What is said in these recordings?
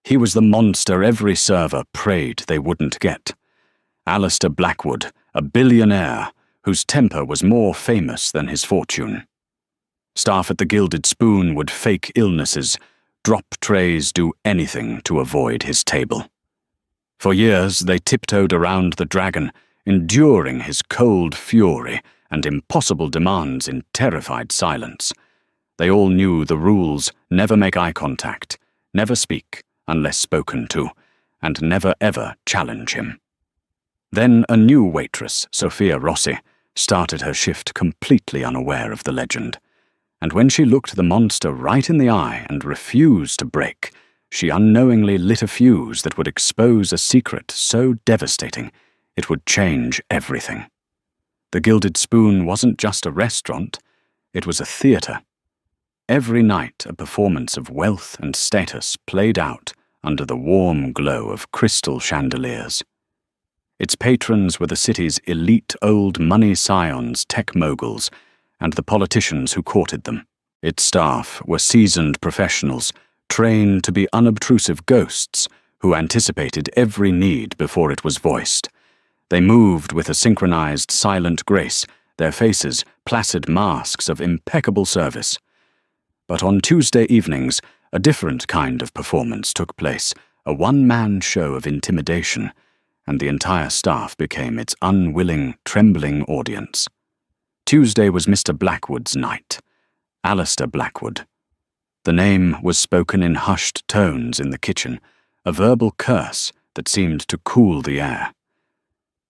He was the monster every server prayed they wouldn't get. Alistair Blackwood, a billionaire whose temper was more famous than his fortune. Staff at the Gilded Spoon would fake illnesses, drop trays, do anything to avoid his table. For years they tiptoed around the dragon, enduring his cold fury and impossible demands in terrified silence. They all knew the rules: never make eye contact, never speak unless spoken to, and never ever challenge him. Then a new waitress, Sophia Rossi, started her shift completely unaware of the legend. And when she looked the monster right in the eye and refused to break, she unknowingly lit a fuse that would expose a secret so devastating it would change everything. The Gilded Spoon wasn't just a restaurant, it was a theatre. Every night a performance of wealth and status played out under the warm glow of crystal chandeliers. Its patrons were the city's elite old money scions, tech moguls, and the politicians who courted them. Its staff were seasoned professionals, trained to be unobtrusive ghosts who anticipated every need before it was voiced. They moved with a synchronized, silent grace, their faces placid masks of impeccable service. But on Tuesday evenings, a different kind of performance took place, a one-man show of intimidation, and the entire staff became its unwilling, trembling audience. Tuesday was Mr. Blackwood's night. Alistair Blackwood. The name was spoken in hushed tones in the kitchen, a verbal curse that seemed to cool the air.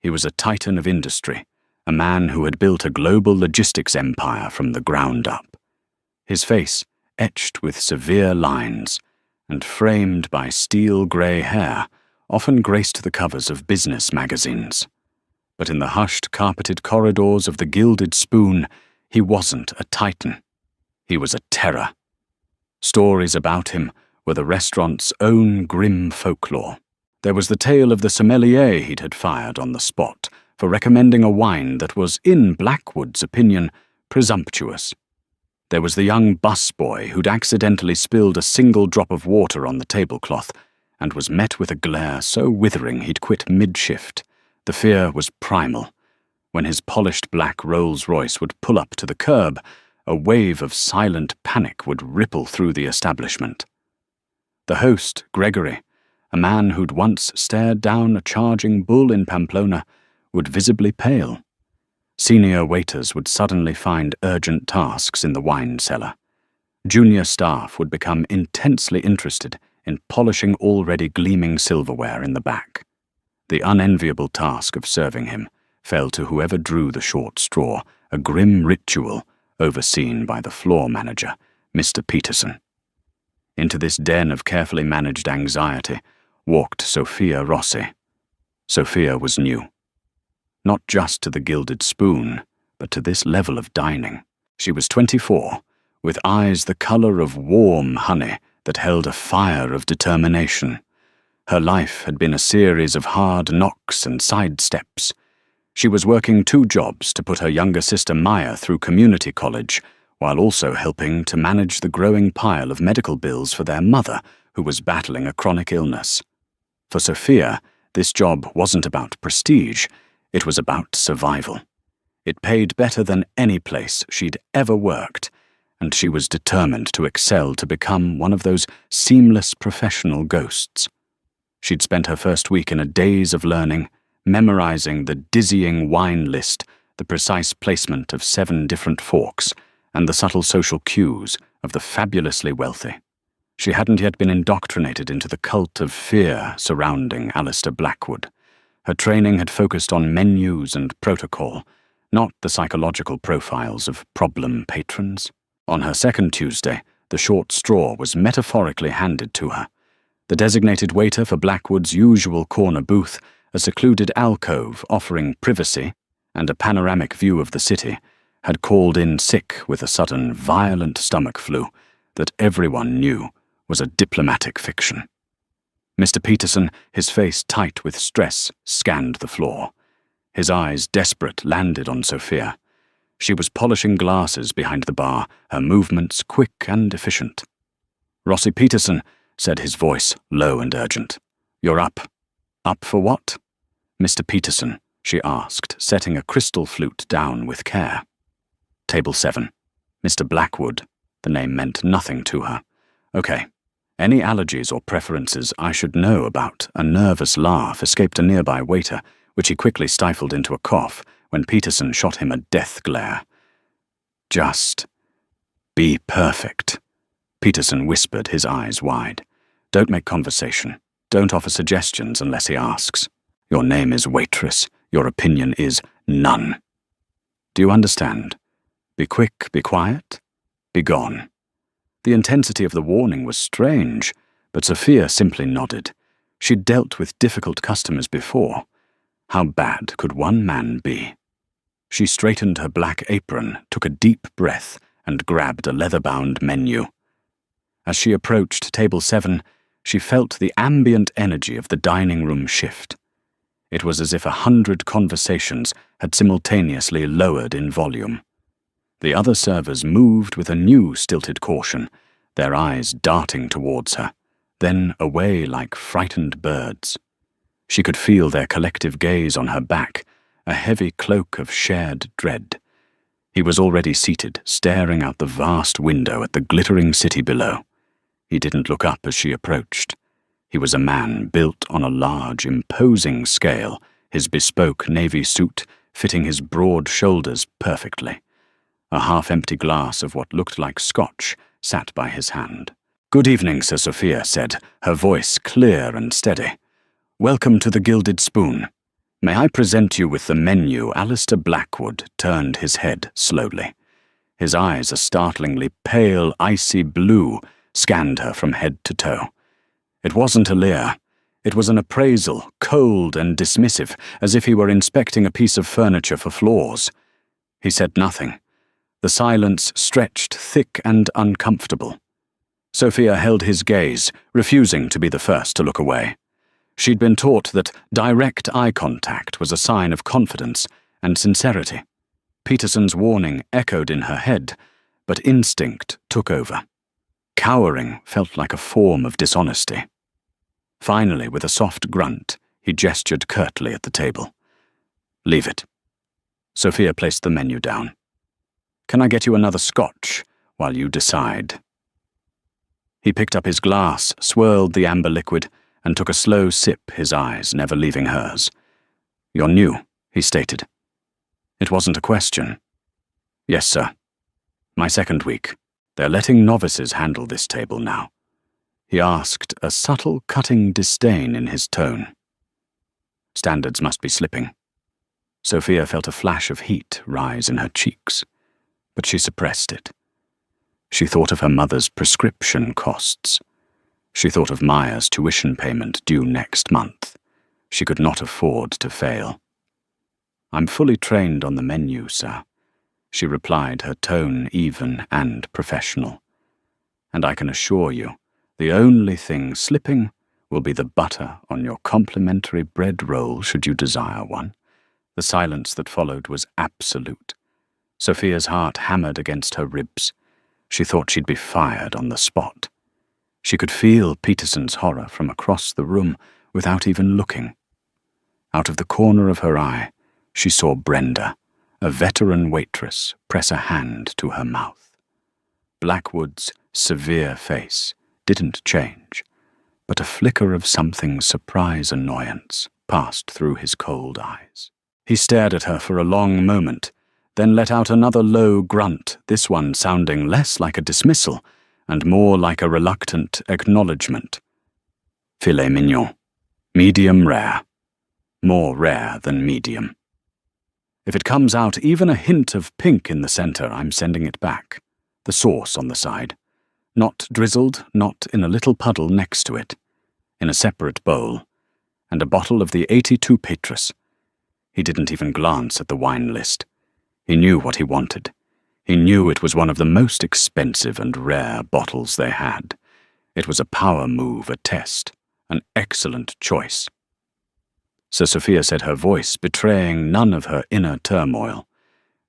He was a titan of industry, a man who had built a global logistics empire from the ground up. His face, etched with severe lines, and framed by steel-grey hair, often graced the covers of business magazines. But in the hushed, carpeted corridors of the Gilded Spoon, he wasn't a titan. He was a terror. Stories about him were the restaurant's own grim folklore. There was the tale of the sommelier he'd had fired on the spot for recommending a wine that was, in Blackwood's opinion, presumptuous. There was the young busboy who'd accidentally spilled a single drop of water on the tablecloth and was met with a glare so withering he'd quit mid-shift. The fear was primal. When his polished black Rolls-Royce would pull up to the curb, a wave of silent panic would ripple through the establishment. The host, Gregory, a man who'd once stared down a charging bull in Pamplona, would visibly pale. Senior waiters would suddenly find urgent tasks in the wine cellar. Junior staff would become intensely interested in polishing already gleaming silverware in the back. The unenviable task of serving him fell to whoever drew the short straw, a grim ritual overseen by the floor manager, Mr. Peterson. Into this den of carefully managed anxiety walked Sophia Rossi. Sophia was new. Not just to the Gilded Spoon, but to this level of dining. She was 24, with eyes the color of warm honey that held a fire of determination. Her life had been a series of hard knocks and sidesteps. She was working 2 jobs to put her younger sister Maya through community college, while also helping to manage the growing pile of medical bills for their mother, who was battling a chronic illness. For Sophia, this job wasn't about prestige, it was about survival. It paid better than any place she'd ever worked, and she was determined to excel to become one of those seamless professional ghosts. She'd spent her first week in a daze of learning, memorizing the dizzying wine list, the precise placement of 7 different forks, and the subtle social cues of the fabulously wealthy. She hadn't yet been indoctrinated into the cult of fear surrounding Alistair Blackwood. Her training had focused on menus and protocol, not the psychological profiles of problem patrons. On her second Tuesday, the short straw was metaphorically handed to her. The designated waiter for Blackwood's usual corner booth, a secluded alcove offering privacy and a panoramic view of the city, had called in sick with a sudden violent stomach flu that everyone knew was a diplomatic fiction. Mr. Peterson, his face tight with stress, scanned the floor. His eyes, desperate, landed on Sophia. She was polishing glasses behind the bar, her movements quick and efficient. Rossi Peterson, said his voice, low and urgent. "You're up." "Up for what?" "Mr. Peterson," she asked, setting a crystal flute down with care. Table 7. Mr. Blackwood. The name meant nothing to her. "Okay. Any allergies or preferences I should know about?" A nervous laugh escaped a nearby waiter, which he quickly stifled into a cough when Peterson shot him a death glare. "Just be perfect," Peterson whispered, his eyes wide. "Don't make conversation. Don't offer suggestions unless he asks. Your name is Waitress. Your opinion is none. Do you understand? Be quick, be quiet, be gone." The intensity of the warning was strange, but Sophia simply nodded. She'd dealt with difficult customers before. How bad could one man be? She straightened her black apron, took a deep breath, and grabbed a leather-bound menu. As she approached table 7, she felt the ambient energy of the dining room shift. It was as if 100 conversations had simultaneously lowered in volume. The other servers moved with a new stilted caution, their eyes darting towards her, then away like frightened birds. She could feel their collective gaze on her back, a heavy cloak of shared dread. He was already seated, staring out the vast window at the glittering city below. He didn't look up as she approached. He was a man built on a large, imposing scale, his bespoke navy suit fitting his broad shoulders perfectly. A half-empty glass of what looked like scotch sat by his hand. "Good evening, Sir," Sophia said, her voice clear and steady. "Welcome to the Gilded Spoon. May I present you with the menu?" Alistair Blackwood turned his head slowly. His eyes, a startlingly pale, icy blue, scanned her from head to toe. It wasn't a leer. It was an appraisal, cold and dismissive, as if he were inspecting a piece of furniture for flaws. He said nothing. The silence stretched thick and uncomfortable. Sophia held his gaze, refusing to be the first to look away. She'd been taught that direct eye contact was a sign of confidence and sincerity. Peterson's warning echoed in her head, but instinct took over. Cowering felt like a form of dishonesty. Finally, with a soft grunt, he gestured curtly at the table. "Leave it." Sophia placed the menu down. "Can I get you another scotch while you decide?" He picked up his glass, swirled the amber liquid, and took a slow sip, his eyes never leaving hers. "You're new," he stated. It wasn't a question. "Yes, sir. My second week. They're letting novices handle this table now." He asked, a subtle, cutting disdain in his tone. Standards must be slipping. Sophia felt a flash of heat rise in her cheeks, but she suppressed it. She thought of her mother's prescription costs. She thought of Maya's tuition payment due next month. She could not afford to fail. "I'm fully trained on the menu, sir," she replied, her tone even and professional. "And I can assure you, the only thing slipping will be the butter on your complimentary bread roll should you desire one." The silence that followed was absolute. Sophia's heart hammered against her ribs. She thought she'd be fired on the spot. She could feel Peterson's horror from across the room without even looking. Out of the corner of her eye, she saw Brenda, a veteran waitress, press a hand to her mouth. Blackwood's severe face didn't change, but a flicker of something surprise annoyance passed through his cold eyes. He stared at her for a long moment, then let out another low grunt, this one sounding less like a dismissal and more like a reluctant acknowledgement. "Filet mignon. Medium rare. More rare than medium. If it comes out even a hint of pink in the center, I'm sending it back. The sauce on the side. Not drizzled, not in a little puddle next to it. In a separate bowl. And a bottle of the 82 Waitress." He didn't even glance at the wine list. He knew what he wanted. He knew it was one of the most expensive and rare bottles they had. It was a power move, a test, an excellent choice. Sir Sophia said, her voice betraying none of her inner turmoil.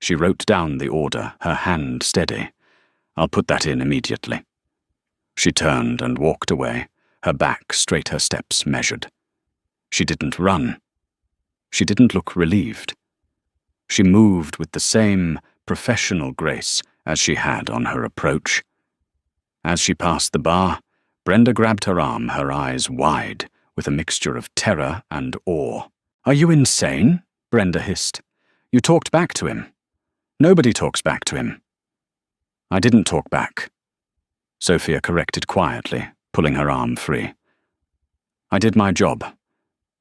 She wrote down the order, her hand steady. "I'll put that in immediately." She turned and walked away, her back straight, her steps measured. She didn't run. She didn't look relieved. She moved with the same professional grace as she had on her approach. As she passed the bar, Brenda grabbed her arm, her eyes wide, with a mixture of terror and awe. "Are you insane?" Brenda hissed. "You talked back to him. Nobody talks back to him." "I didn't talk back," Sophia corrected quietly, pulling her arm free. "I did my job.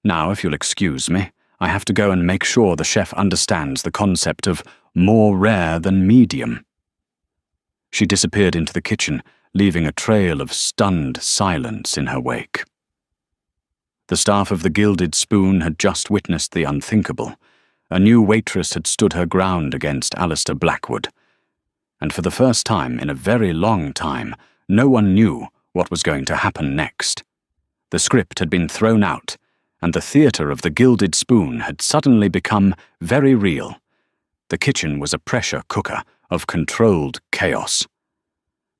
Now, if you'll excuse me, I have to go and make sure the chef understands the concept of more rare than medium." She disappeared into the kitchen, leaving a trail of stunned silence in her wake. The staff of the Gilded Spoon had just witnessed the unthinkable. A new waitress had stood her ground against Alistair Blackwood. And for the first time in a very long time, no one knew what was going to happen next. The script had been thrown out, and the theatre of the Gilded Spoon had suddenly become very real. The kitchen was a pressure cooker of controlled chaos.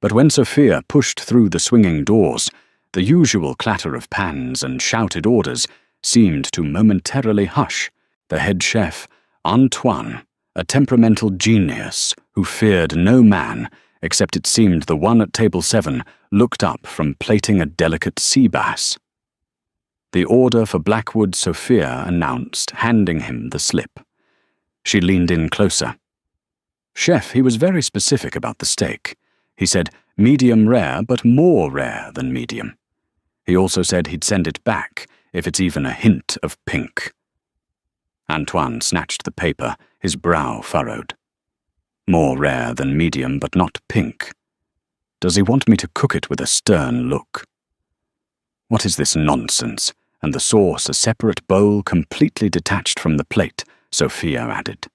But when Sophia pushed through the swinging doors, the usual clatter of pans and shouted orders seemed to momentarily hush. The head chef, Antoine, a temperamental genius who feared no man, except it seemed the one at table 7, looked up from plating a delicate sea bass. The order for Blackwood Sophia announced, handing him the slip. She leaned in closer. "Chef, he was very specific about the steak. He said medium rare, but more rare than medium. He also said he'd send it back if it's even a hint of pink." Antoine snatched the paper, his brow furrowed. "More rare than medium, but not pink. Does he want me to cook it with a stern look?" "What is this nonsense? And the sauce a separate bowl completely detached from the plate," Sophia added.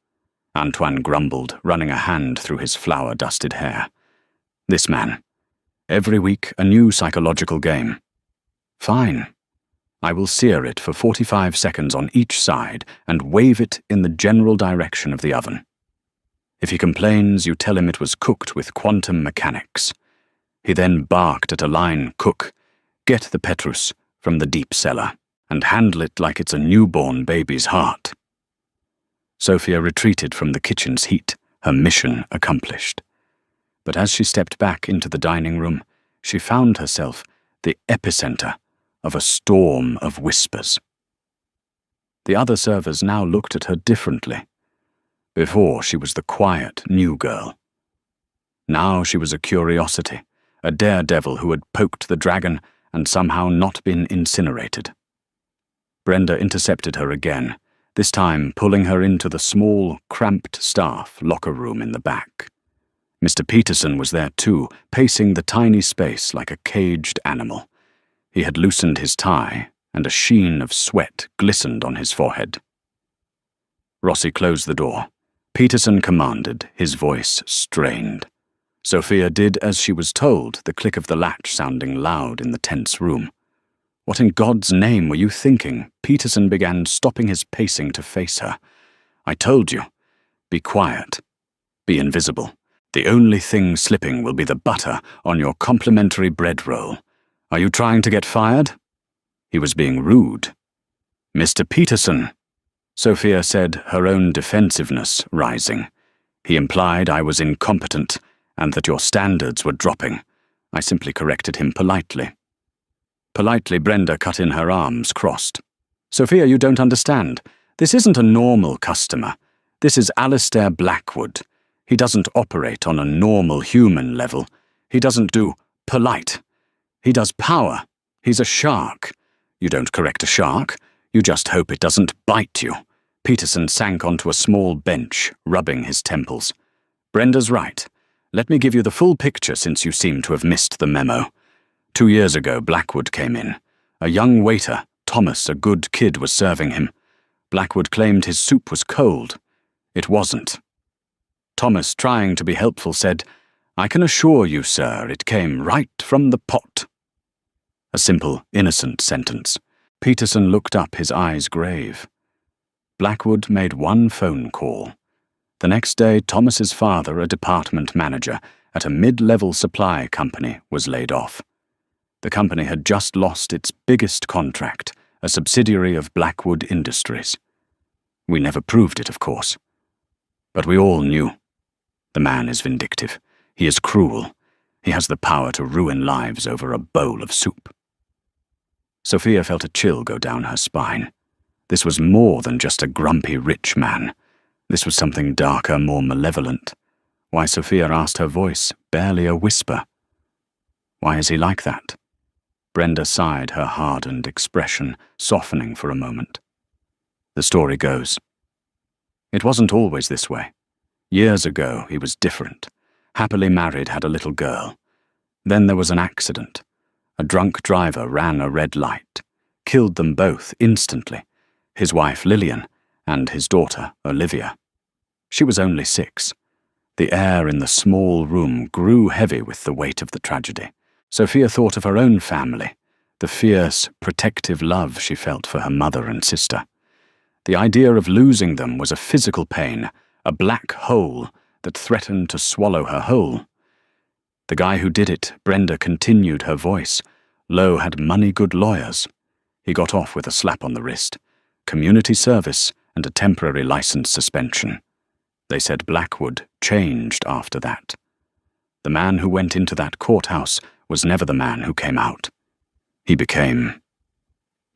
Antoine grumbled, running a hand through his flour-dusted hair. "This man. Every week a new psychological game. Fine. I will sear it for 45 seconds on each side and wave it in the general direction of the oven. If he complains, you tell him it was cooked with quantum mechanics." He then barked at a line cook, "Get the Petrus from the deep cellar and handle it like it's a newborn baby's heart." Sophia retreated from the kitchen's heat, her mission accomplished. But as she stepped back into the dining room, she found herself the epicenter of a storm of whispers. The other servers now looked at her differently. Before, she was the quiet new girl. Now she was a curiosity, a daredevil who had poked the dragon and somehow not been incinerated. Brenda intercepted her again, this time pulling her into the small, cramped staff locker room in the back. Mr. Peterson was there too, pacing the tiny space like a caged animal. He had loosened his tie, and a sheen of sweat glistened on his forehead. Rossi closed the door. Peterson commanded, his voice strained. Sophia did as she was told, the click of the latch sounding loud in the tense room. "What in God's name were you thinking?" Peterson began, stopping his pacing to face her. "I told you. Be quiet. Be invisible. The only thing slipping will be the butter on your complimentary bread roll. Are you trying to get fired?" He was being rude. "Mr. Peterson," Sophia said, her own defensiveness rising. "He implied I was incompetent and that your standards were dropping. I simply corrected him politely." Politely, Brenda cut in, her arms crossed. "Sophia, you don't understand. This isn't a normal customer. This is Alistair Blackwood. He doesn't operate on a normal human level. He doesn't do polite. He does power. He's a shark. You don't correct a shark. You just hope it doesn't bite you." Peterson sank onto a small bench, rubbing his temples. "Brenda's right. Let me give you the full picture since you seem to have missed the memo. 2 years ago, Blackwood came in. A young waiter, Thomas, a good kid, was serving him. Blackwood claimed his soup was cold. It wasn't. Thomas, trying to be helpful, said, 'I can assure you, sir, it came right from the pot.' A simple, innocent sentence. Peterson looked up, his eyes grave. Blackwood made one phone call. The next day, Thomas's father, a department manager at a mid-level supply company, was laid off. The company had just lost its biggest contract, a subsidiary of Blackwood Industries. We never proved it, of course. But we all knew. The man is vindictive. He is cruel. He has the power to ruin lives over a bowl of soup. Sophia felt a chill go down her spine. This was more than just a grumpy rich man. This was something darker, more malevolent. Why, Sophia asked, her voice barely a whisper. Why is he like that? Brenda sighed, her hardened expression softening for a moment. The story goes. It wasn't always this way. Years ago, he was different. Happily married, had a little girl. Then there was an accident. A drunk driver ran a red light, killed them both instantly, his wife Lillian and his daughter Olivia. She was only 6. The air in the small room grew heavy with the weight of the tragedy. Sophia thought of her own family, the fierce, protective love she felt for her mother and sister. The idea of losing them was a physical pain, a black hole that threatened to swallow her whole. The guy who did it, Brenda continued, her voice low, had money-good lawyers. He got off with a slap on the wrist, community service, and a temporary license suspension. They said Blackwood changed after that. The man who went into that courthouse was never the man who came out. He became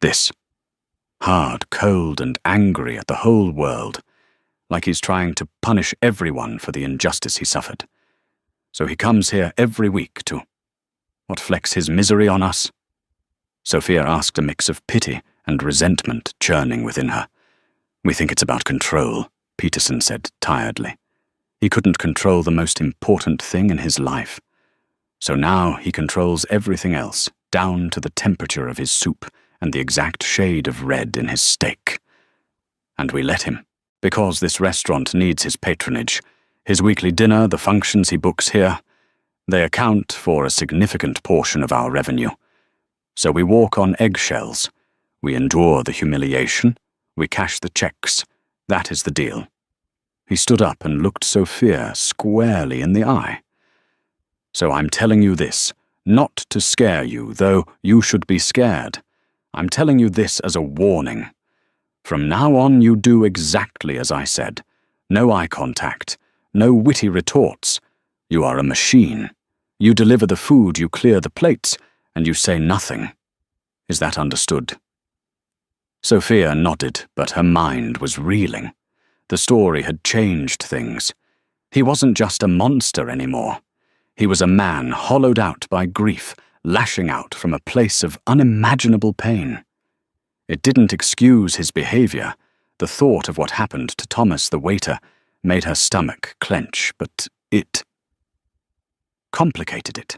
this. Hard, cold, and angry at the whole world, like he's trying to punish everyone for the injustice he suffered. So he comes here every week to, what, flex his misery on us? Sophia asked, a mix of pity and resentment churning within her. We think it's about control, Peterson said tiredly. He couldn't control the most important thing in his life. So now he controls everything else, down to the temperature of his soup and the exact shade of red in his steak. And we let him, because this restaurant needs his patronage. His weekly dinner, the functions he books here, they account for a significant portion of our revenue. So we walk on eggshells. We endure the humiliation. We cash the checks. That is the deal. He stood up and looked Sophia squarely in the eye. So I'm telling you this, not to scare you, though you should be scared. I'm telling you this as a warning. From now on, you do exactly as I said. No eye contact, no witty retorts. You are a machine. You deliver the food, you clear the plates, and you say nothing. Is that understood? Sophia nodded, but her mind was reeling. The story had changed things. He wasn't just a monster anymore. He was a man hollowed out by grief, lashing out from a place of unimaginable pain. It didn't excuse his behavior. The thought of what happened to Thomas the waiter made her stomach clench, but it complicated it.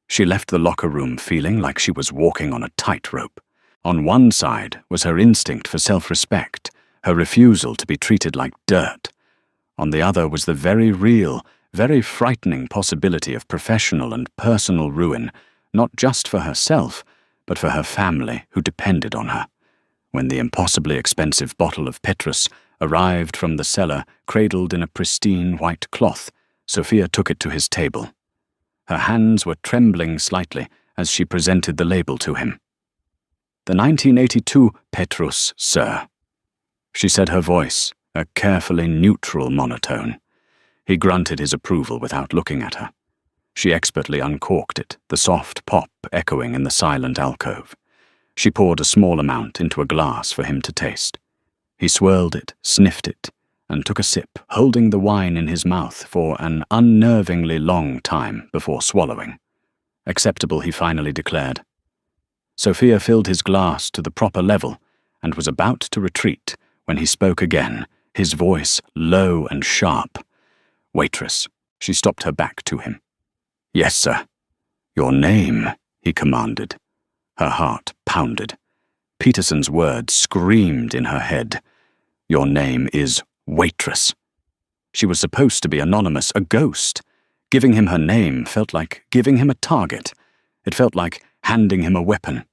She left the locker room feeling like she was walking on a tightrope. On one side was her instinct for self-respect, her refusal to be treated like dirt. On the other was the very real, very frightening possibility of professional and personal ruin, not just for herself, but for her family who depended on her. When the impossibly expensive bottle of Petrus arrived from the cellar, cradled in a pristine white cloth, Sophia took it to his table. Her hands were trembling slightly as she presented the label to him. The 1982 Petrus, sir. She said, her voice, a carefully neutral monotone. He grunted his approval without looking at her. She expertly uncorked it, the soft pop echoing in the silent alcove. She poured a small amount into a glass for him to taste. He swirled it, sniffed it, and took a sip, holding the wine in his mouth for an unnervingly long time before swallowing. Acceptable, he finally declared. Sophia filled his glass to the proper level and was about to retreat when he spoke again, his voice low and sharp. Waitress. She stopped her back to him. Yes, sir. Your name, he commanded. Her heart pounded. Peterson's words screamed in her head. Your name is Waitress. She was supposed to be anonymous, a ghost. Giving him her name felt like giving him a target. It felt like handing him a weapon.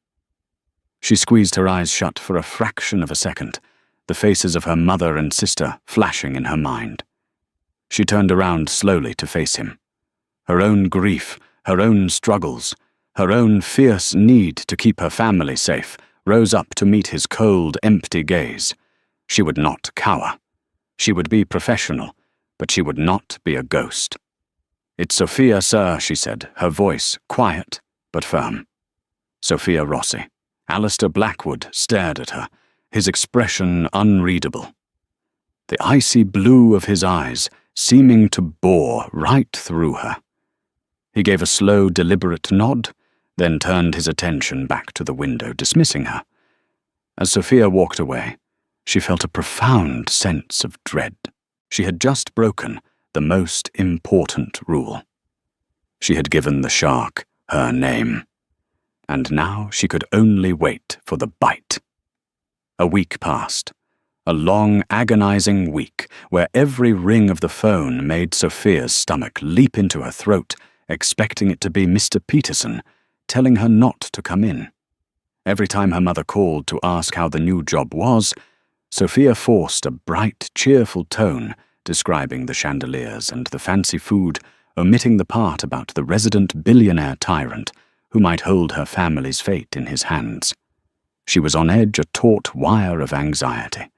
She squeezed her eyes shut for a fraction of a second, the faces of her mother and sister flashing in her mind. She turned around slowly to face him. Her own grief, her own struggles, Her own fierce need to keep her family safe rose up to meet his cold, empty gaze. She would not cower. She would be professional, but she would not be a ghost. "It's Sophia, sir," she said, her voice quiet but firm. Sophia Rossi. Alistair Blackwood stared at her, his expression unreadable. The icy blue of his eyes seeming to bore right through her. He gave a slow, deliberate nod, then turned his attention back to the window, dismissing her. As Sophia walked away, she felt a profound sense of dread. She had just broken the most important rule. She had given the shark her name, and now she could only wait for the bite. A week passed, a long, agonizing week where every ring of the phone made Sophia's stomach leap into her throat, expecting it to be Mr. Peterson, telling her not to come in. Every time her mother called to ask how the new job was, Sophia forced a bright, cheerful tone describing the chandeliers and the fancy food, omitting the part about the resident billionaire tyrant who might hold her family's fate in his hands. She was on edge, a taut wire of anxiety.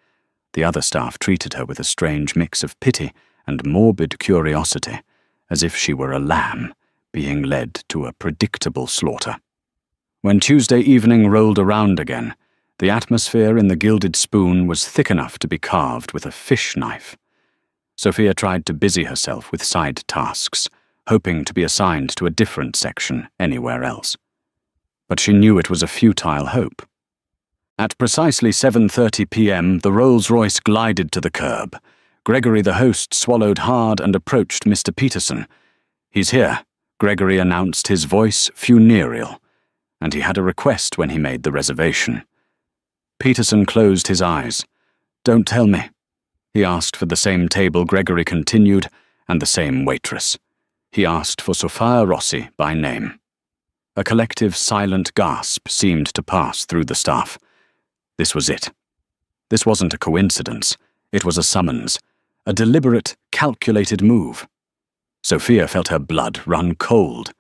The other staff treated her with a strange mix of pity and morbid curiosity, as if she were a lamb being led to a predictable slaughter. When Tuesday evening rolled around again, the atmosphere in the Gilded Spoon was thick enough to be carved with a fish knife. Sophia tried to busy herself with side tasks, hoping to be assigned to a different section anywhere else. But she knew it was a futile hope. At precisely 7:30 p.m., the Rolls-Royce glided to the curb. Gregory the host swallowed hard and approached Mr. Peterson. "He's here," Gregory announced, his voice funereal, and he had a request when he made the reservation. Peterson closed his eyes. "Don't tell me." He asked for the same table, Gregory continued, and the same waitress. He asked for Sophia Rossi by name. A collective silent gasp seemed to pass through the staff. This was it. This wasn't a coincidence. It was a summons, a deliberate, calculated move. Sophia felt her blood run cold.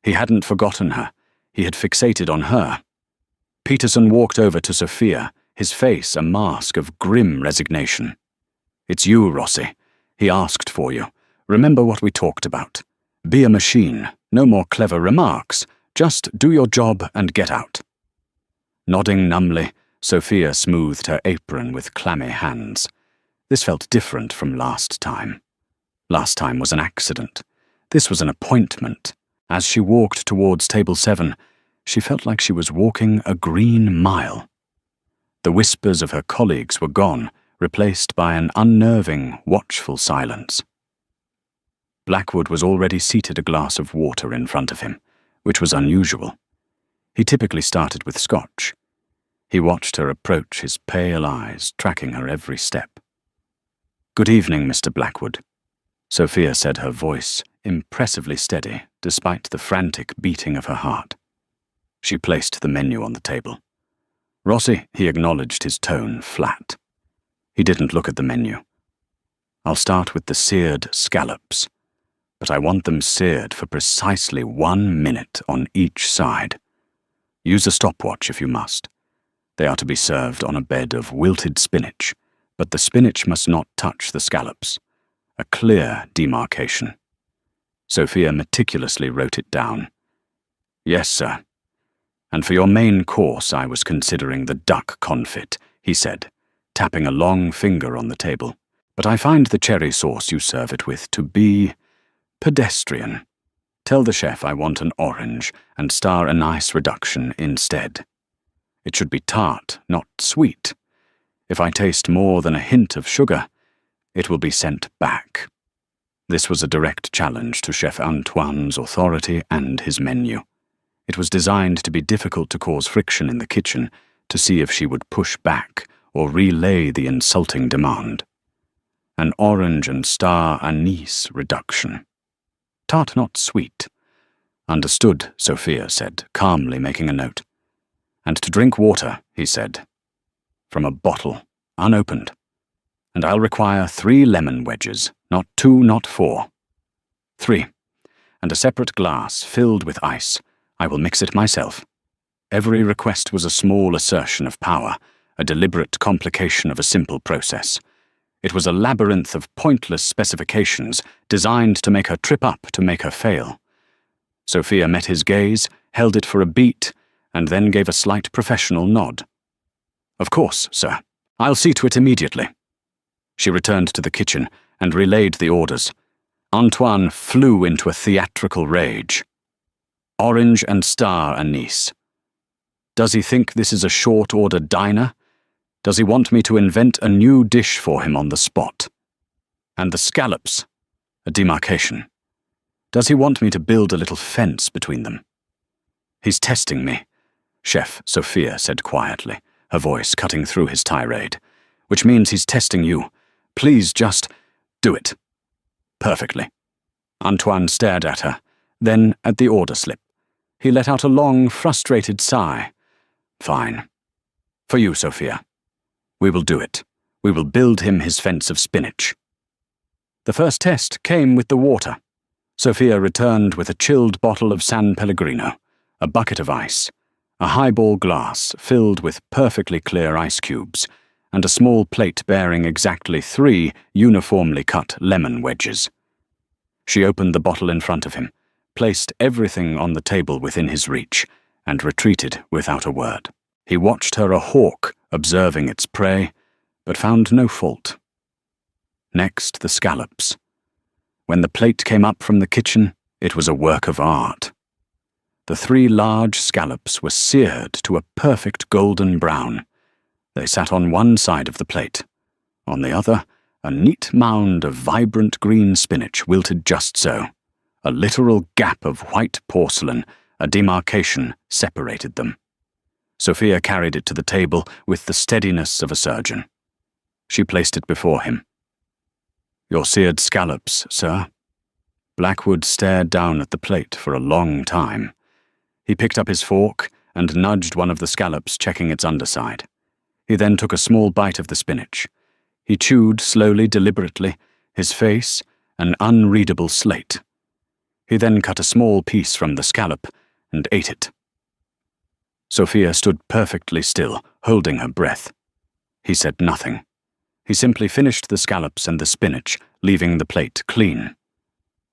He hadn't forgotten her. He had fixated on her. Peterson walked over to Sophia, his face a mask of grim resignation. "It's you, Rossi. He asked for you. Remember what we talked about. Be a machine. No more clever remarks. Just do your job and get out." Nodding numbly, Sophia smoothed her apron with clammy hands. This felt different from last time. Last time was an accident. This was an appointment. As she walked towards table 7, she felt like she was walking a green mile. The whispers of her colleagues were gone, replaced by an unnerving, watchful silence. Blackwood was already seated, a glass of water in front of him, which was unusual. He typically started with scotch. He watched her approach, his pale eyes tracking her every step. "Good evening, Mr. Blackwood," Sophia said, her voice impressively steady despite the frantic beating of her heart. She placed the menu on the table. "Rossi," he acknowledged, his tone flat. He didn't look at the menu. "I'll start with the seared scallops, but I want them seared for precisely 1 minute on each side. Use a stopwatch if you must. They are to be served on a bed of wilted spinach, but the spinach must not touch the scallops. A clear demarcation." Sophia meticulously wrote it down. "Yes, sir. And for your main course, I was considering the duck confit," he said, tapping a long finger on the table. "But I find the cherry sauce you serve it with to be pedestrian. Tell the chef I want an orange and star anise reduction instead. It should be tart, not sweet. If I taste more than a hint of sugar, it will be sent back." This was a direct challenge to Chef Antoine's authority and his menu. It was designed to be difficult to cause friction in the kitchen, to see if she would push back or relay the insulting demand. An orange and star anise reduction. Tart, not sweet. "Understood," Sophia said, calmly making a note. "And to drink water," he said, "from a bottle, unopened. And I'll require 3 lemon wedges, not 2, not 4. 3. And a separate glass filled with ice, I will mix it myself. Every request was a small assertion of power, a deliberate complication of a simple process. It was a labyrinth of pointless specifications designed to make her trip up, to make her fail. Sophia met his gaze, held it for a beat, and then gave a slight professional nod. Of course, sir. I'll see to it immediately. She returned to the kitchen and relayed the orders. Antoine flew into a theatrical rage. Orange and star anise. Does he think this is a short-order diner? Does he want me to invent a new dish for him on the spot? And the scallops, a demarcation. Does he want me to build a little fence between them? He's testing me, Chef Sophia said quietly, her voice cutting through his tirade. Which means he's testing you. Please just do it. Perfectly. Antoine stared at her, then at the order slip. He let out a long, frustrated sigh. Fine. For you, Sophia. We will do it. We will build him his fence of spinach. The first test came with the water. Sophia returned with a chilled bottle of San Pellegrino, a bucket of ice, a highball glass filled with perfectly clear ice cubes, and a small plate bearing exactly 3 uniformly cut lemon wedges. She opened the bottle in front of him, placed everything on the table within his reach, and retreated without a word. He watched her a hawk observing its prey, but found no fault. Next, the scallops. When the plate came up from the kitchen, it was a work of art. The 3 large scallops were seared to a perfect golden brown. They sat on one side of the plate. On the other, a neat mound of vibrant green spinach wilted just so. A literal gap of white porcelain, a demarcation, separated them. Sophia carried it to the table with the steadiness of a surgeon. She placed it before him. Your seared scallops, sir. Blackwood stared down at the plate for a long time. He picked up his fork and nudged one of the scallops, checking its underside. He then took a small bite of the spinach. He chewed slowly, deliberately, his face an unreadable slate. He then cut a small piece from the scallop and ate it. Sophia stood perfectly still, holding her breath. He said nothing. He simply finished the scallops and the spinach, leaving the plate clean.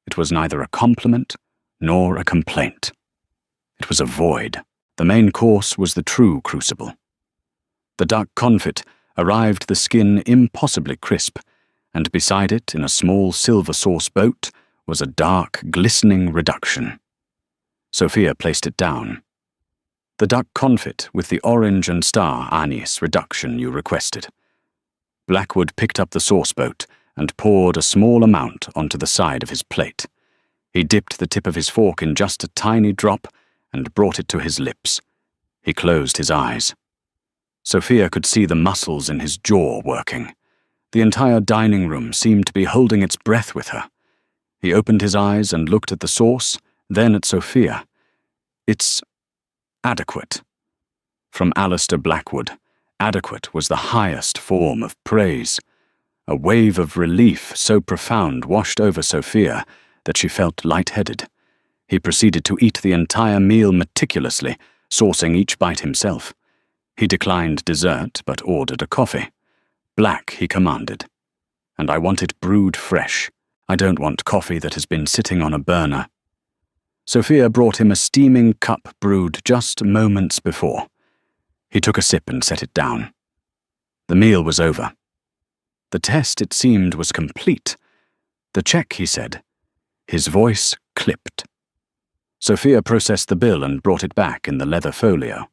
It was neither a compliment nor a complaint. It was a void. The main course was the true crucible. The duck confit arrived, the skin impossibly crisp, and beside it, in a small silver sauce boat, was a dark, glistening reduction. Sophia placed it down. The duck confit with the orange and star anise reduction you requested. Blackwood picked up the sauce boat and poured a small amount onto the side of his plate. He dipped the tip of his fork in just a tiny drop and brought it to his lips. He closed his eyes. Sophia could see the muscles in his jaw working. The entire dining room seemed to be holding its breath with her. He opened his eyes and looked at the sauce, then at Sophia. It's adequate. From Alistair Blackwood, adequate was the highest form of praise. A wave of relief so profound washed over Sophia that she felt lightheaded. He proceeded to eat the entire meal meticulously, saucing each bite himself. He declined dessert, but ordered a coffee. Black, he commanded. And I want it brewed fresh. I don't want coffee that has been sitting on a burner. Sophia brought him a steaming cup brewed just moments before. He took a sip and set it down. The meal was over. The test, it seemed, was complete. The check, he said. His voice clipped. Sophia processed the bill and brought it back in the leather folio.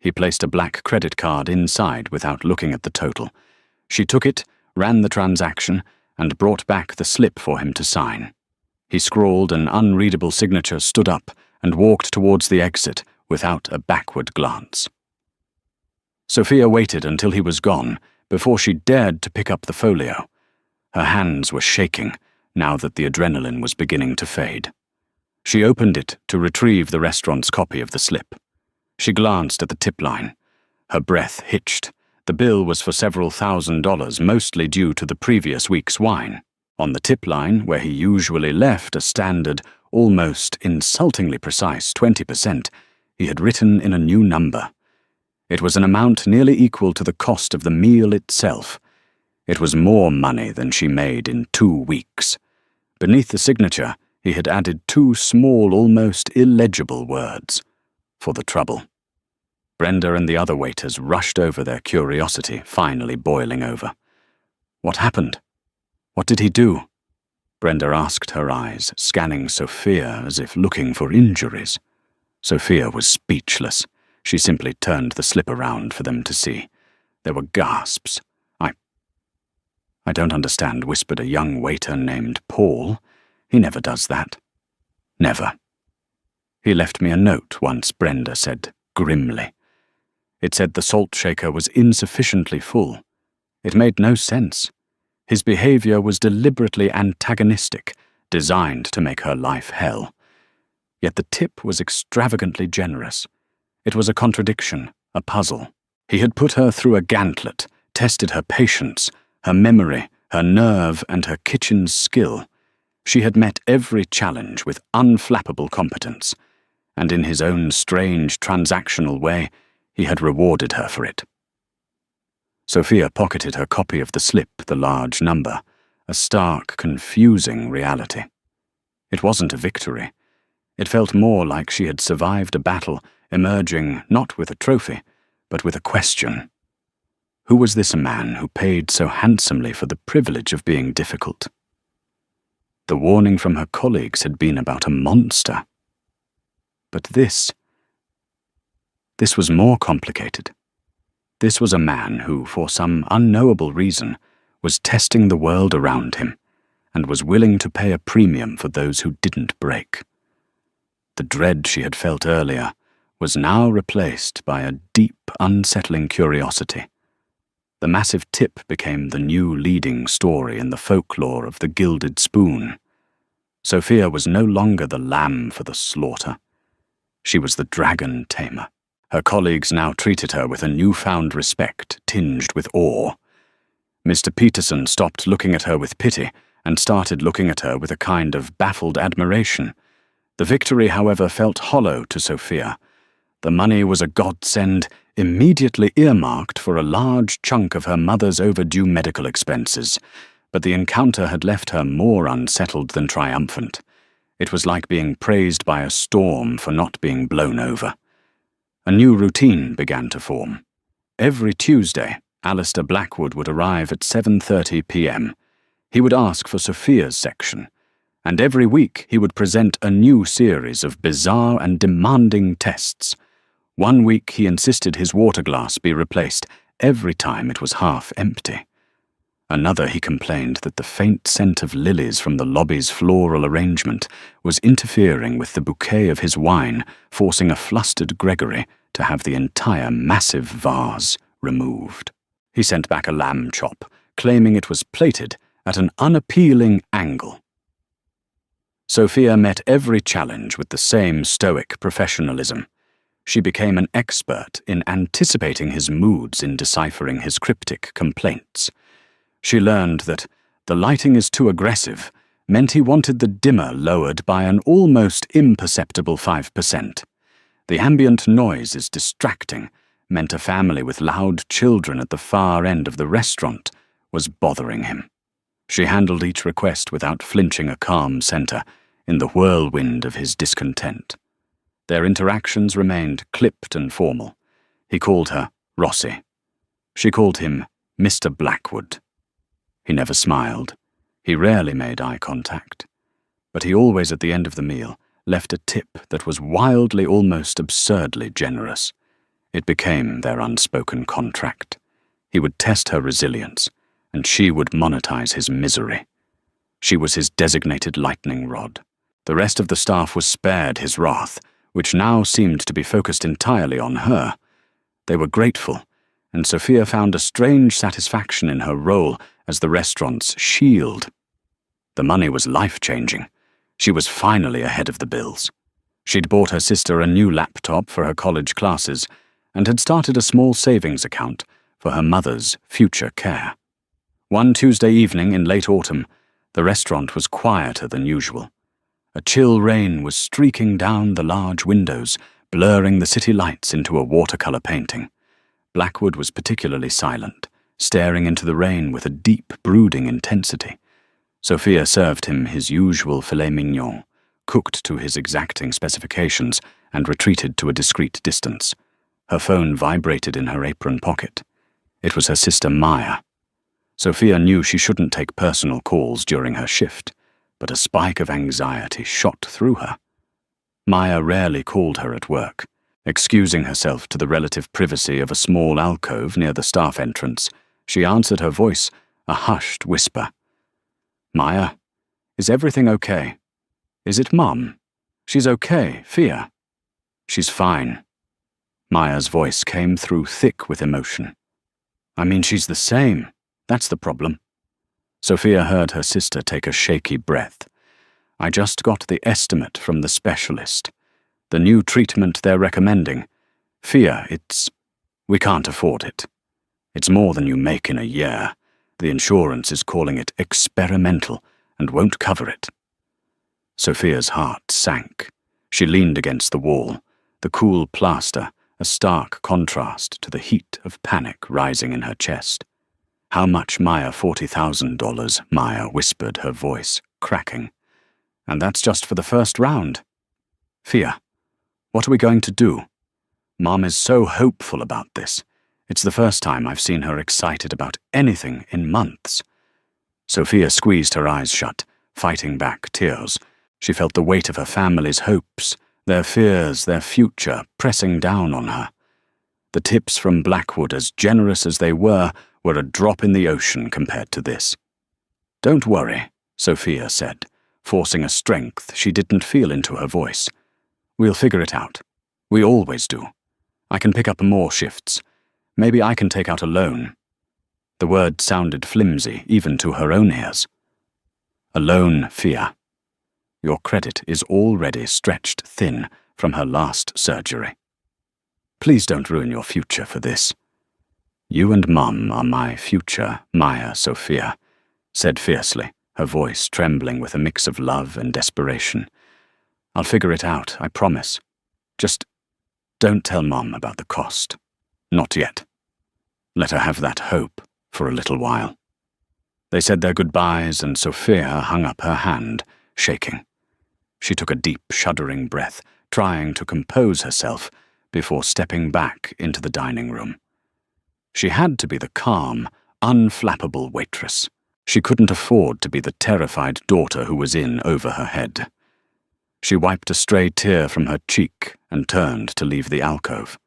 He placed a black credit card inside without looking at the total. She took it, ran the transaction, and brought back the slip for him to sign. He scrawled an unreadable signature, stood up, and walked towards the exit without a backward glance. Sophia waited until he was gone before she dared to pick up the folio. Her hands were shaking now that the adrenaline was beginning to fade. She opened it to retrieve the restaurant's copy of the slip. She glanced at the tip line. Her breath hitched. The bill was for several $1,000s, mostly due to the previous week's wine. On the tip line, where he usually left a standard almost insultingly precise 20%, he had written in a new number. It was an amount nearly equal to the cost of the meal itself. It was more money than she made in 2 weeks. Beneath the signature, he had added 2 small, almost illegible words: "For the trouble." Brenda and the other waiters rushed over, their curiosity finally boiling over. What happened? What did he do? Brenda asked, her eyes scanning Sophia as if looking for injuries. Sophia was speechless. She simply turned the slip around for them to see. There were gasps. I don't understand, whispered a young waiter named Paul. He never does that. Never. He left me a note once, Brenda said grimly. It said the salt shaker was insufficiently full. It made no sense. His behavior was deliberately antagonistic, designed to make her life hell. Yet the tip was extravagantly generous. It was a contradiction, a puzzle. He had put her through a gauntlet, tested her patience, her memory, her nerve, and her kitchen skill. She had met every challenge with unflappable competence, and in his own strange transactional way, he had rewarded her for it. Sophia pocketed her copy of the slip, the large number, a stark, confusing reality. It wasn't a victory. It felt more like she had survived a battle, emerging not with a trophy, but with a question. Who was this man who paid so handsomely for the privilege of being difficult? The warning from her colleagues had been about a monster. But this was more complicated. This was a man who, for some unknowable reason, was testing the world around him and was willing to pay a premium for those who didn't break. The dread she had felt earlier was now replaced by a deep, unsettling curiosity. The massive tip became the new leading story in the folklore of the Gilded Spoon. Sophia was no longer the lamb for the slaughter. She was the dragon tamer. Her colleagues now treated her with a newfound respect tinged with awe. Mr. Peterson stopped looking at her with pity and started looking at her with a kind of baffled admiration. The victory, however, felt hollow to Sophia. The money was a godsend, immediately earmarked for a large chunk of her mother's overdue medical expenses, but the encounter had left her more unsettled than triumphant. It was like being praised by a storm for not being blown over. A new routine began to form. Every Tuesday, Alistair Blackwood would arrive at 7:30 p.m. He would ask for Sophia's section, and every week he would present a new series of bizarre and demanding tests. One week he insisted his water glass be replaced every time it was half empty. Another he complained that the faint scent of lilies from the lobby's floral arrangement was interfering with the bouquet of his wine, forcing a flustered Gregory to have the entire massive vase removed. He sent back a lamb chop, claiming it was plated at an unappealing angle. Sophia met every challenge with the same stoic professionalism. She became an expert in anticipating his moods in deciphering his cryptic complaints. She learned that the lighting is too aggressive meant he wanted the dimmer lowered by an almost imperceptible 5%. The ambient noise is distracting meant a family with loud children at the far end of the restaurant was bothering him. She handled each request without flinching a calm center in the whirlwind of his discontent. Their interactions remained clipped and formal. He called her Rossi. She called him Mr. Blackwood. He never smiled. He rarely made eye contact. But he always, at the end of the meal, left a tip that was wildly, almost absurdly generous. It became their unspoken contract. He would test her resilience, and she would monetize his misery. She was his designated lightning rod. The rest of the staff was spared his wrath, which now seemed to be focused entirely on her. They were grateful, and Sophia found a strange satisfaction in her role as the restaurant's shield. The money was life-changing. She was finally ahead of the bills. She'd bought her sister a new laptop for her college classes and had started a small savings account for her mother's future care. One Tuesday evening in late autumn, the restaurant was quieter than usual. A chill rain was streaking down the large windows, blurring the city lights into a watercolor painting. Blackwood was particularly silent, staring into the rain with a deep, brooding intensity. Sophia served him his usual filet mignon, cooked to his exacting specifications, and retreated to a discreet distance. Her phone vibrated in her apron pocket. It was her sister Maya. Sophia knew she shouldn't take personal calls during her shift, but a spike of anxiety shot through her. Maya rarely called her at work. Excusing herself to the relative privacy of a small alcove near the staff entrance, she answered her voice, a hushed whisper. "Maya, is everything okay? Is it Mum? She's okay, Fia." "She's fine." Maya's voice came through thick with emotion. "I mean, she's the same. That's the problem." Sophia heard her sister take a shaky breath. "I just got the estimate from the specialist. The new treatment they're recommending. Fia, we can't afford it. It's more than you make in a year. The insurance is calling it experimental and won't cover it." Sophia's heart sank. She leaned against the wall, the cool plaster a stark contrast to the heat of panic rising in her chest. "How much, Maya? $40,000, Maya whispered, her voice cracking. "And that's just for the first round. Fia, what are we going to do? Mom is so hopeful about this. It's the first time I've seen her excited about anything in months." Sophia squeezed her eyes shut, fighting back tears. She felt the weight of her family's hopes, their fears, their future, pressing down on her. The tips from Blackwood, as generous as they were a drop in the ocean compared to this. "Don't worry," Sophia said, forcing a strength she didn't feel into her voice. "We'll figure it out. We always do. I can pick up more shifts. Maybe I can take out a loan." The word sounded flimsy, even to her own ears. "A loan, Fia. Your credit is already stretched thin from her last surgery. Please don't ruin your future for this." "You and Mum are my future, Maya Sophia," said fiercely, her voice trembling with a mix of love and desperation. "I'll figure it out, I promise. Just don't tell Mum about the cost. Not yet. Let her have that hope for a little while." They said their goodbyes, and Sophia hung up her hand, shaking. She took a deep, shuddering breath, trying to compose herself before stepping back into the dining room. She had to be the calm, unflappable waitress. She couldn't afford to be the terrified daughter who was in over her head. She wiped a stray tear from her cheek and turned to leave the alcove,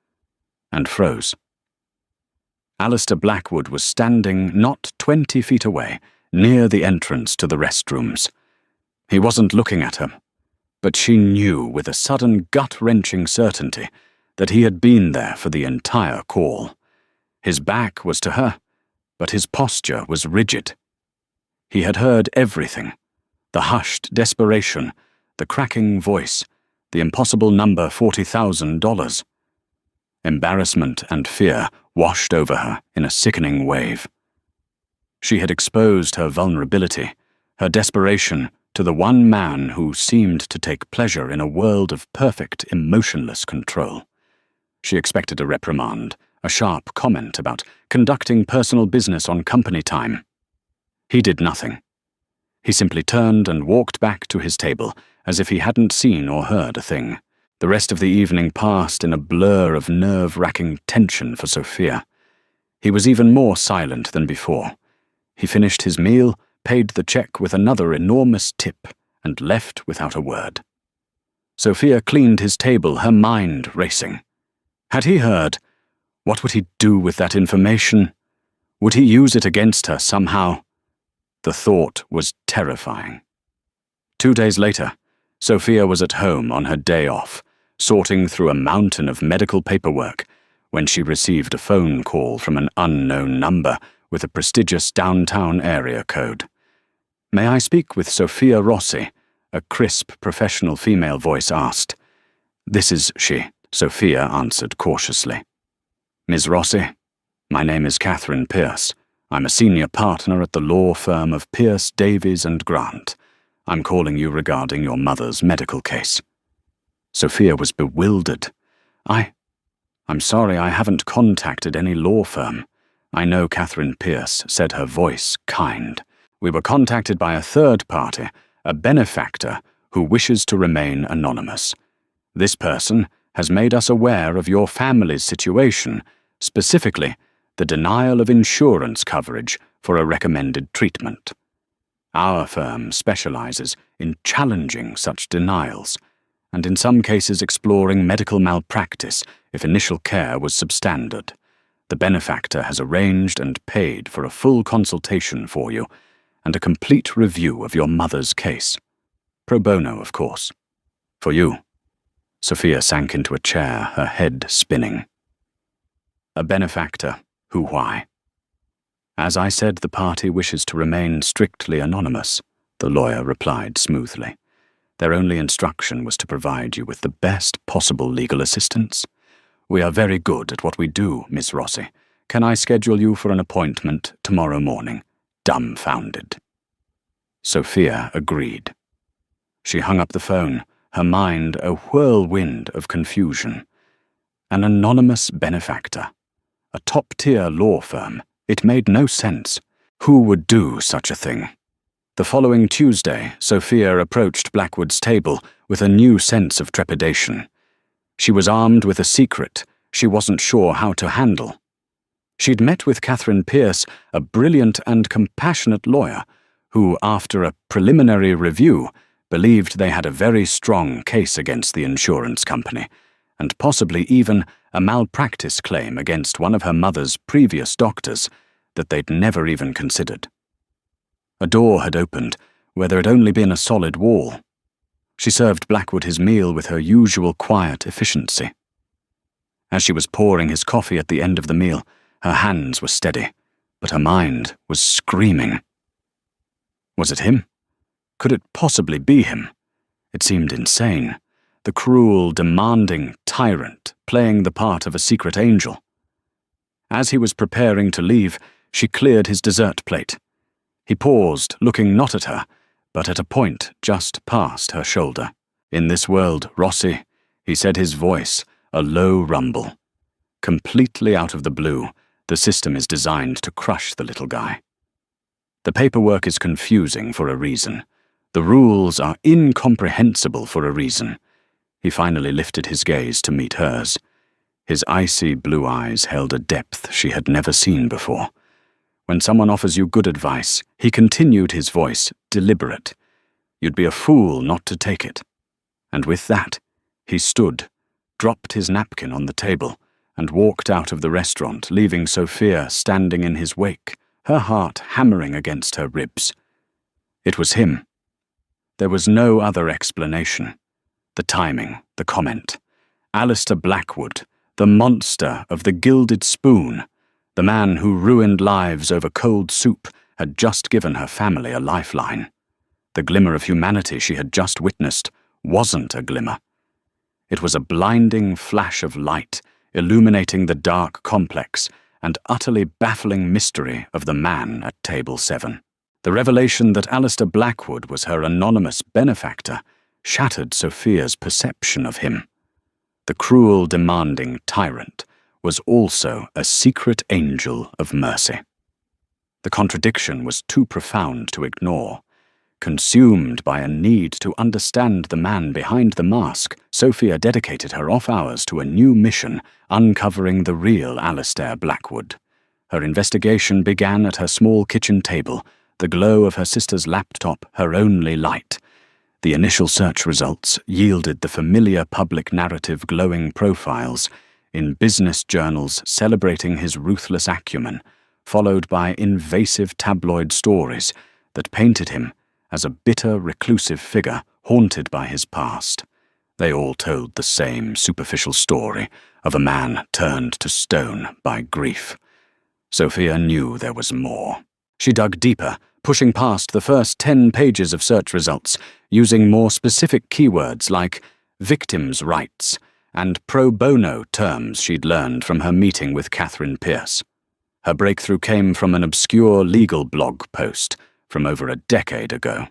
and froze. Alistair Blackwood was standing not 20 feet away, near the entrance to the restrooms. He wasn't looking at her, but she knew with a sudden gut-wrenching certainty that he had been there for the entire call. His back was to her, but his posture was rigid. He had heard everything: the hushed desperation, the cracking voice, the impossible number $40,000. Embarrassment and fear washed over her in a sickening wave. She had exposed her vulnerability, her desperation, to the one man who seemed to take pleasure in a world of perfect, emotionless control. She expected a reprimand, a sharp comment about conducting personal business on company time. He did nothing. He simply turned and walked back to his table, as if he hadn't seen or heard a thing. The rest of the evening passed in a blur of nerve-wracking tension for Sophia. He was even more silent than before. He finished his meal, paid the check with another enormous tip, and left without a word. Sophia cleaned his table, her mind racing. Had he heard? What would he do with that information? Would he use it against her somehow? The thought was terrifying. 2 days later, Sophia was at home on her day off, sorting through a mountain of medical paperwork, when she received a phone call from an unknown number with a prestigious downtown area code. "May I speak with Sophia Rossi?" a crisp, professional female voice asked. "This is she," Sophia answered cautiously. "Ms. Rossi, my name is Catherine Pierce. I'm a senior partner at the law firm of Pierce, Davies & Grant. I'm calling you regarding your mother's medical case." Sophia was bewildered. I'm sorry, I haven't contacted any law firm. I know Catherine Pierce," said her voice kind. "We were contacted by a third party, a benefactor, who wishes to remain anonymous. This person has made us aware of your family's situation, specifically the denial of insurance coverage for a recommended treatment. Our firm specializes in challenging such denials, and in some cases exploring medical malpractice if initial care was substandard. The benefactor has arranged and paid for a full consultation for you and a complete review of your mother's case. Pro bono, of course. For you." Sophia sank into a chair, her head spinning. "A benefactor. Who, why?" "As I said, the party wishes to remain strictly anonymous," the lawyer replied smoothly. "Their only instruction was to provide you with the best possible legal assistance. We are very good at what we do, Miss Rossi. Can I schedule you for an appointment tomorrow morning?" Dumbfounded. Sophia agreed. She hung up the phone, her mind a whirlwind of confusion. An anonymous benefactor. A top-tier law firm. It made no sense. Who would do such a thing? The following Tuesday, Sophia approached Blackwood's table with a new sense of trepidation. She was armed with a secret she wasn't sure how to handle. She'd met with Catherine Pierce, a brilliant and compassionate lawyer, who, after a preliminary review, believed they had a very strong case against the insurance company, and possibly even a malpractice claim against one of her mother's previous doctors that they'd never even considered. A door had opened where there had only been a solid wall. She served Blackwood his meal with her usual quiet efficiency. As she was pouring his coffee at the end of the meal, her hands were steady, but her mind was screaming. Was it him? Could it possibly be him? It seemed insane. The cruel, demanding tyrant playing the part of a secret angel. As he was preparing to leave, she cleared his dessert plate. He paused, looking not at her, but at a point just past her shoulder. "In this world, Rossi," he said, his voice a low rumble. Completely out of the blue, the system is designed to crush the little guy. The paperwork is confusing for a reason. The rules are incomprehensible for a reason. He finally lifted his gaze to meet hers. His icy blue eyes held a depth she had never seen before. "When someone offers you good advice," he continued, his voice deliberate, "you'd be a fool not to take it." And with that, he stood, dropped his napkin on the table, and walked out of the restaurant, leaving Sophia standing in his wake, her heart hammering against her ribs. It was him. There was no other explanation. The timing, the comment. Alistair Blackwood, the monster of the gilded spoon, the man who ruined lives over cold soup, had just given her family a lifeline. The glimmer of humanity she had just witnessed wasn't a glimmer. It was a blinding flash of light, illuminating the dark complex and utterly baffling mystery of the man at Table 7. The revelation that Alistair Blackwood was her anonymous benefactor shattered Sophia's perception of him. The cruel, demanding tyrant was also a secret angel of mercy. The contradiction was too profound to ignore. Consumed by a need to understand the man behind the mask, Sophia dedicated her off hours to a new mission, uncovering the real Alistair Blackwood. Her investigation began at her small kitchen table, the glow of her sister's laptop her only light. The initial search results yielded the familiar public narrative glowing profiles in business journals celebrating his ruthless acumen, followed by invasive tabloid stories that painted him as a bitter, reclusive figure haunted by his past. They all told the same superficial story of a man turned to stone by grief. Sophia knew there was more. She dug deeper, pushing past the first 10 pages of search results, using more specific keywords like victims' rights and pro bono terms she'd learned from her meeting with Catherine Pierce. Her breakthrough came from an obscure legal blog post from over a decade ago.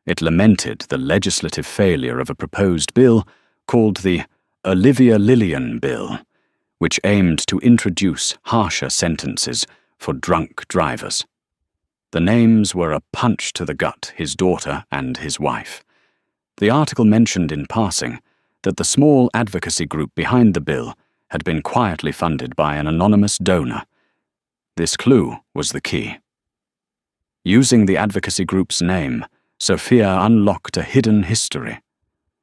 It lamented the legislative failure of a proposed bill called the Olivia Lillian Bill, which aimed to introduce harsher sentences for drunk drivers. The names were a punch to the gut, his daughter and his wife. The article mentioned in passing that the small advocacy group behind the bill had been quietly funded by an anonymous donor. This clue was the key. Using the advocacy group's name, Sophia unlocked a hidden history.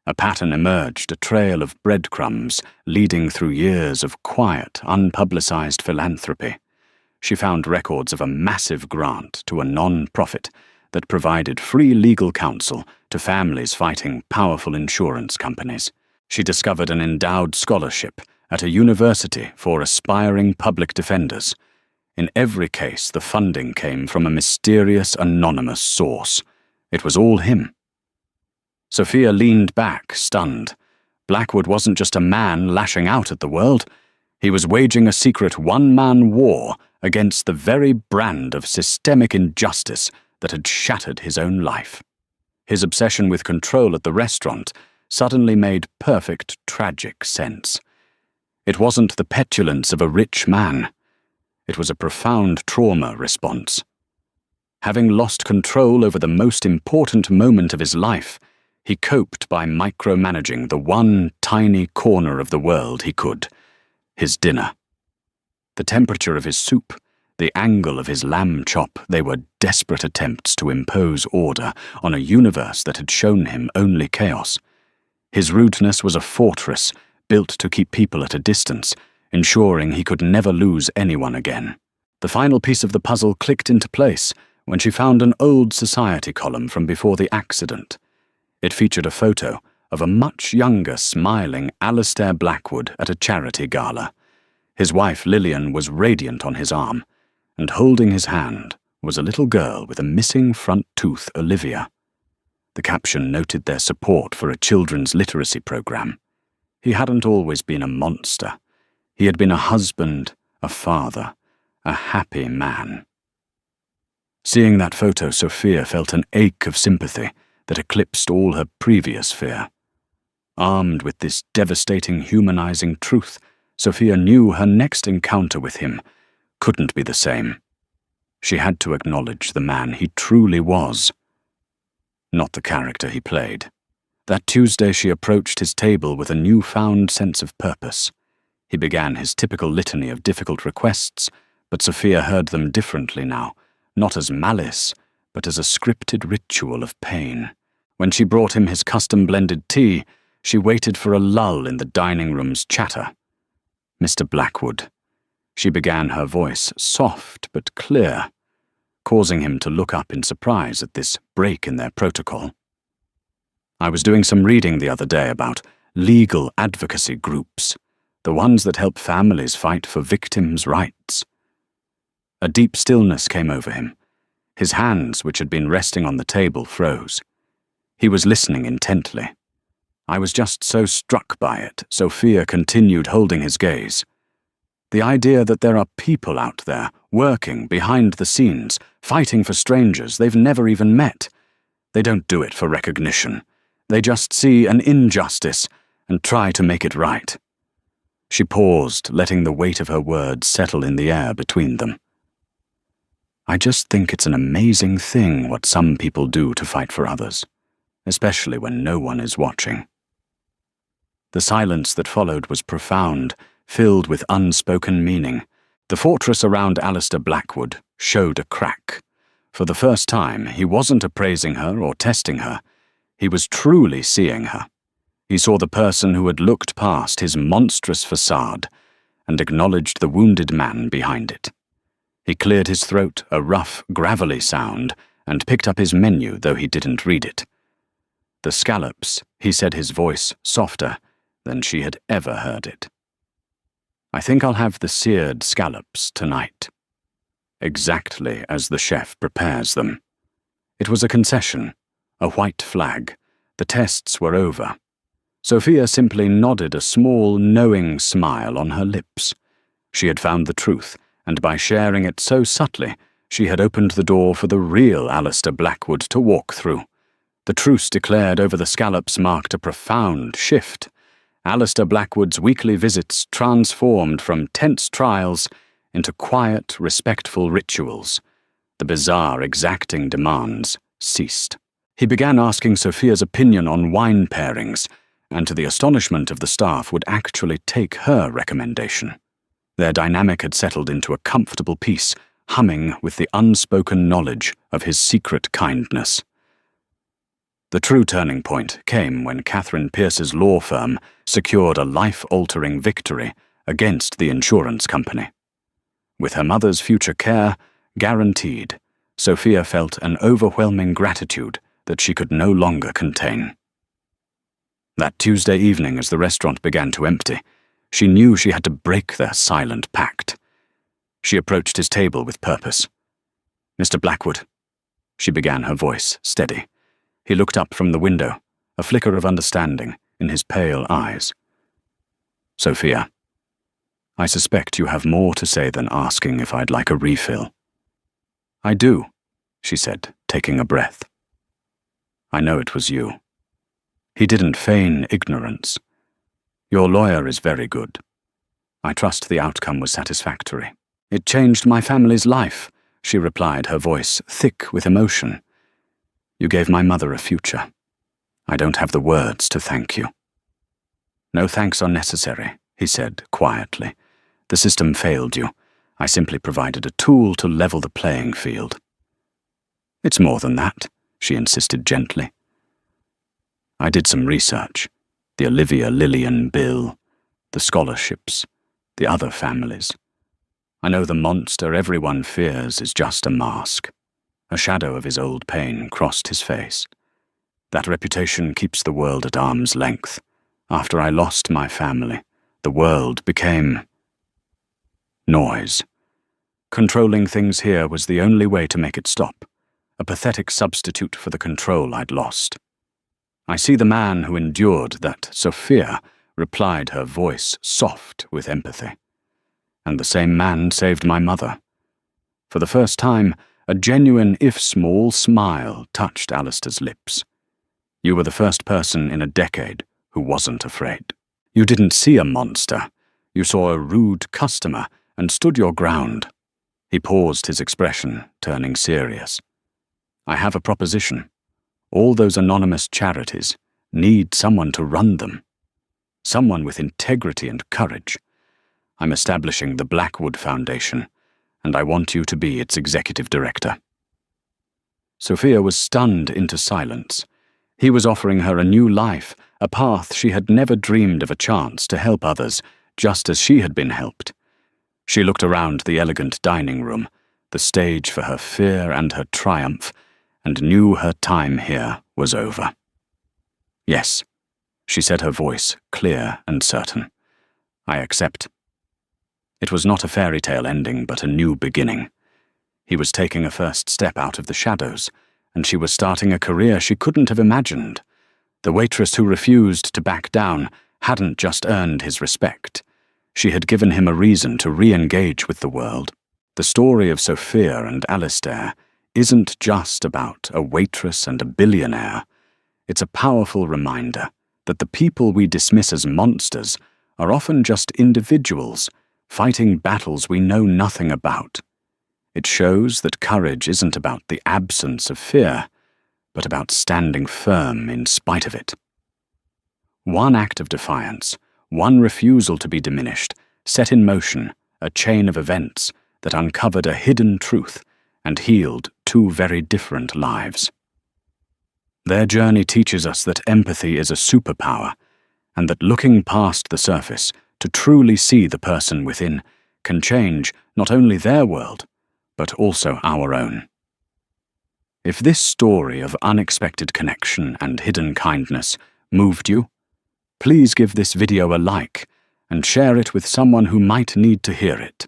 A pattern emerged, a trail of breadcrumbs leading through years of quiet, unpublicized philanthropy. She found records of a massive grant to a non-profit that provided free legal counsel to families fighting powerful insurance companies. She discovered an endowed scholarship at a university for aspiring public defenders. In every case, the funding came from a mysterious, anonymous source. It was all him. Sophia leaned back, stunned. Blackwood wasn't just a man lashing out at the world. He was waging a secret one-man war against the very brand of systemic injustice that had shattered his own life. His obsession with control at the restaurant suddenly made perfect, tragic sense. It wasn't the petulance of a rich man. It was a profound trauma response. Having lost control over the most important moment of his life, he coped by micromanaging the one tiny corner of the world he could, his dinner. The temperature of his soup, the angle of his lamb chop, they were desperate attempts to impose order on a universe that had shown him only chaos. His rudeness was a fortress built to keep people at a distance, ensuring he could never lose anyone again. The final piece of the puzzle clicked into place when she found an old society column from before the accident. It featured a photo of a much younger, smiling Alistair Blackwood at a charity gala. His wife Lillian was radiant on his arm, and holding his hand was a little girl with a missing front tooth, Olivia. The caption noted their support for a children's literacy program. He hadn't always been a monster. He had been a husband, a father, a happy man. Seeing that photo, Sophia felt an ache of sympathy that eclipsed all her previous fear. Armed with this devastating, humanizing truth, Sophia knew her next encounter with him couldn't be the same. She had to acknowledge the man he truly was, not the character he played. That Tuesday she approached his table with a newfound sense of purpose. He began his typical litany of difficult requests, but Sophia heard them differently now, not as malice, but as a scripted ritual of pain. When she brought him his custom-blended tea, she waited for a lull in the dining room's chatter. "Mr. Blackwood," she began, her voice soft but clear, causing him to look up in surprise at this break in their protocol. "I was doing some reading the other day about legal advocacy groups, the ones that help families fight for victims' rights." A deep stillness came over him. His hands, which had been resting on the table, froze. He was listening intently. "I was just so struck by it," Sophia continued, holding his gaze. "The idea that there are people out there, working behind the scenes, fighting for strangers they've never even met. They don't do it for recognition. They just see an injustice and try to make it right." She paused, letting the weight of her words settle in the air between them. "I just think it's an amazing thing what some people do to fight for others, especially when no one is watching." The silence that followed was profound, filled with unspoken meaning. The fortress around Alistair Blackwood showed a crack. For the first time, he wasn't appraising her or testing her. He was truly seeing her. He saw the person who had looked past his monstrous facade and acknowledged the wounded man behind it. He cleared his throat, a rough, gravelly sound, and picked up his menu, though he didn't read it. "The scallops," he said, his voice softer than she had ever heard it. "I think I'll have the seared scallops tonight." Exactly as the chef prepares them. It was a concession, a white flag. The tests were over. Sophia simply nodded, a small, knowing smile on her lips. She had found the truth, and by sharing it so subtly, she had opened the door for the real Alistair Blackwood to walk through. The truce declared over the scallops marked a profound shift. Alistair Blackwood's weekly visits transformed from tense trials into quiet, respectful rituals. The bizarre, exacting demands ceased. He began asking Sophia's opinion on wine pairings, and to the astonishment of the staff would actually take her recommendation. Their dynamic had settled into a comfortable peace, humming with the unspoken knowledge of his secret kindness. The true turning point came when Catherine Pierce's law firm secured a life-altering victory against the insurance company. With her mother's future care guaranteed, Sophia felt an overwhelming gratitude that she could no longer contain. That Tuesday evening, as the restaurant began to empty, she knew she had to break their silent pact. She approached his table with purpose. "Mr. Blackwood," she began, her voice steady. He looked up from the window, a flicker of understanding in his pale eyes. "Sophia, I suspect you have more to say than asking if I'd like a refill." "I do," she said, taking a breath. "I know it was you." He didn't feign ignorance. "Your lawyer is very good. I trust the outcome was satisfactory." "It changed my family's life," she replied, her voice thick with emotion. "You gave my mother a future. I don't have the words to thank you." "No thanks are necessary," he said quietly. "The system failed you. I simply provided a tool to level the playing field." "It's more than that," she insisted gently. "I did some research. The Olivia, Lillian, Bill, the scholarships, the other families. I know the monster everyone fears is just a mask." A shadow of his old pain crossed his face. "That reputation keeps the world at arm's length. After I lost my family, the world became noise. Controlling things here was the only way to make it stop, a pathetic substitute for the control I'd lost." "I see the man who endured that," Sophia replied, her voice soft with empathy. "And the same man saved my mother." For the first time, a genuine, if small, smile touched Alistair's lips. "You were the first person in a decade who wasn't afraid. You didn't see a monster. You saw a rude customer and stood your ground." He paused, his expression turning serious. "I have a proposition. All those anonymous charities need someone to run them. Someone with integrity and courage. I'm establishing the Blackwood Foundation, and I want you to be its executive director." Sophia was stunned into silence. He was offering her a new life, a path she had never dreamed of, a chance to help others, just as she had been helped. She looked around the elegant dining room, the stage for her fear and her triumph, and knew her time here was over. "Yes," she said, her voice clear and certain. "I accept." It was not a fairy tale ending, but a new beginning. He was taking a first step out of the shadows, and she was starting a career she couldn't have imagined. The waitress who refused to back down hadn't just earned his respect. She had given him a reason to re-engage with the world. The story of Sophia and Alistair isn't just about a waitress and a billionaire. It's a powerful reminder that the people we dismiss as monsters are often just individuals fighting battles we know nothing about. It shows that courage isn't about the absence of fear, but about standing firm in spite of it. One act of defiance, one refusal to be diminished, set in motion a chain of events that uncovered a hidden truth and healed two very different lives. Their journey teaches us that empathy is a superpower, and that looking past the surface to truly see the person within can change not only their world, but also our own. If this story of unexpected connection and hidden kindness moved you, please give this video a like and share it with someone who might need to hear it.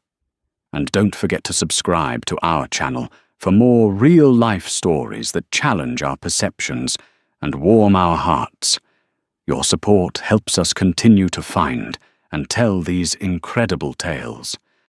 And don't forget to subscribe to our channel for more real-life stories that challenge our perceptions and warm our hearts. Your support helps us continue to find and tell these incredible tales.